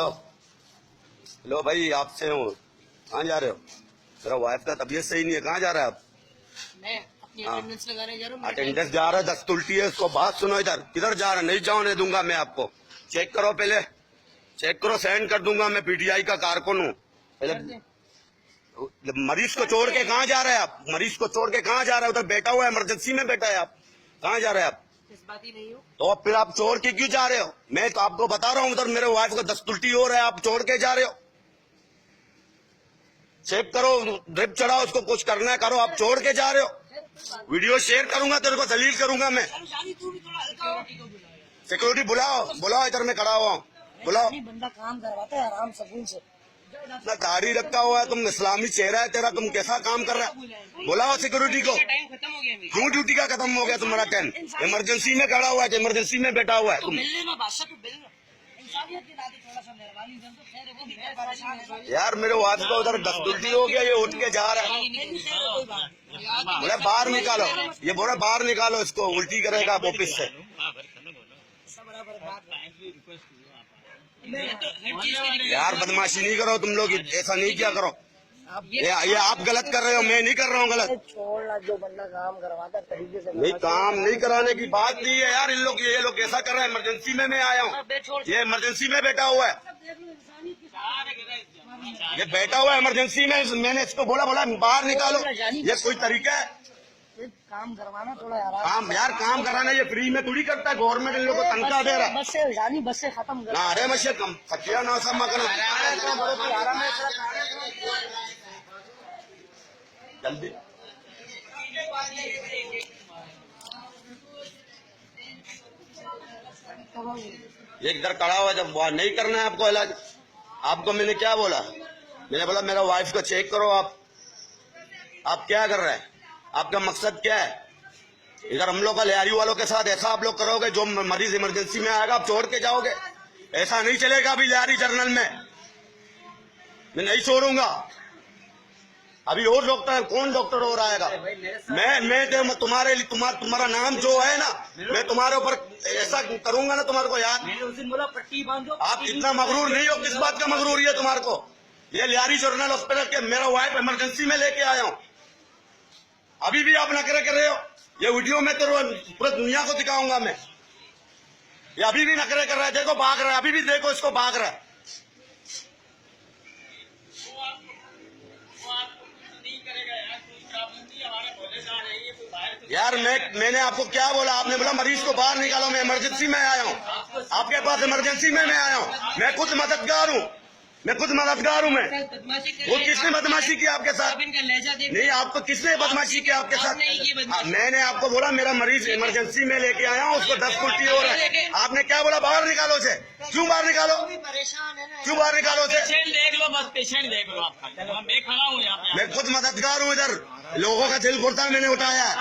Hello hello भाई, आपसे हूँ। कहाँ जा रहे हो? मेरा वाइफ का तबीयत सही नहीं है। कहाँ जा रहा है आप? मैं अपनी अटेंडेंस लगाने जा रहा हूँ। अटेंडेंस जा रहा है, दस्त उल्टी है उसको। बात सुनो, इधर किधर जा रहा है? नहीं जाने दूंगा मैं आपको। चेक करो पहले, चेक करो, साइन कर दूंगा। मैं पीटीआई का कारकुन हूँ। पहले मरीज को छोड़ के कहाँ जा रहे हैं आप? मरीज को छोड़ के कहाँ जा रहे हैं? उधर बैठा हुआ है, इमरजेंसी में बैठा है। आप कहाँ जा रहे हैं आप? इस बात ही नहीं हो तो फिर आप छोड़ के क्यों जा रहे हो? मैं तो आपको बता रहा हूँ, उधर मेरे वाइफ को दस्त उल्टी हो रहा है, आप छोड़ के जा रहे हो। चेक करो, ड्रिप चढ़ाओ, उसको कुछ करना है करो, आप छोड़ के जा रहे हो। वीडियो शेयर करूंगा, तेरे को दलील करूंगा मैं। सिक्योरिटी बुलाओ, बुलाओ, इधर मैं खड़ा हुआ हूँ, बुलाओ। बंदा काम करवाता है आराम सुकून से। ना दाढ़ी रखा हुआ है, तुम इस्लामी चेहरा है तेरा, तुम कैसा काम कर रहा है? बुलाओ सिक्योरिटी को। क्यों ड्यूटी का खत्म हो गया तुम्हारा टाइम? इमरजेंसी में खड़ा हुआ है, इमरजेंसी में बैठा हुआ है तुम। यार मेरे वाद को उधर दस्त उल्टी हो गया, ये उठ के जा रहा है। बोले बाहर निकालो, ये बोला बाहर निकालो इसको, उल्टी करेगा ऑफिस से। यार बदमाशी नहीं करो तुम लोग, ऐसा नहीं किया करो। ये आप गलत कर रहे हो, मैं नहीं कर रहा हूँ गलत। छोड़ना, जो बंदा काम करवाता तरीके से। नहीं, काम नहीं कराने की बात नहीं है यार। इन लोग ये लोग ऐसा कर रहे हैं। इमरजेंसी में मैं आया हूँ, ये इमरजेंसी में बैठा हुआ है, ये बैठा हुआ है इमरजेंसी में। मैंने इसको बोला बाहर निकालो। ये कोई तरीका है काम करवाना? थोड़ा आराम। काम यार, काम कराना ये फ्री में थोड़ी करता है। गवर्नमेंट इन लोगों को तनख्वाह दे रहा है। बस से खत्म कर। ना अरे मशे कम सचिया ना सब मगन जल्दी। ये इधर खड़ा हुआ, जब नहीं करना है आपको इलाज। आपको मैंने क्या बोला? मैंने बोला मेरा वाइफ को चेक करो। आप क्या कर रहे हैं? आपका मकसद क्या है? इधर हम लोग का लियारी वालों के साथ ऐसा आप लोग करोगे? जो मरीज इमरजेंसी में आएगा आप छोड़ के जाओगे? ऐसा नहीं चलेगा। अभी लियारी जर्नल में मैं नहीं छोड़ूंगा। अभी और डॉक्टर, कौन डॉक्टर और आएगा? मैं तुम्हारे लिए, तुम्हारा नाम जो है ना, मैं तुम्हारे ऊपर ऐसा करूंगा ना तुम्हारे को। यार पट्टी बांधो। आप इतना मगरूर नहीं हो। किस बात का मगरूर है तुम्हारे को? ये लियारी जर्नल हॉस्पिटल के मेरा वाइफ इमरजेंसी में लेके आया हूँ। अभी भी आप नखरे कर रहे हो। ये वीडियो में तो पूरी दुनिया को दिखाऊंगा मैं। ये अभी भी नखरे कर रहा है, देखो भाग रहा है, अभी भी देखो इसको भाग रहा है। यार मैंने आपको क्या बोला? आपने बोला मरीज को बाहर निकालो। मैं इमरजेंसी में आया हूँ, आपके पास इमरजेंसी में मैं आया हूँ। मैं खुद मददगार हूँ, मैं वो किसने बदमाशी की आपके साथ? नहीं, आपको किसने बदमाशी की आपके साथ? मैंने आपको बोला मेरा मरीज इमरजेंसी में लेके आया हूँ, उसको दस्त उल्टी हो रहा है। आपने क्या बोला? बाहर निकालो उसे। क्यों बाहर निकालो? क्यों बाहर निकालो उसे? देख लो, बस पेशेंट देख लो। आपका मैं खड़ा हूँ यहाँ पे। मैं खुद मददगार हूँ। इधर लोगों का दिल घुटता मैंने उठाया है।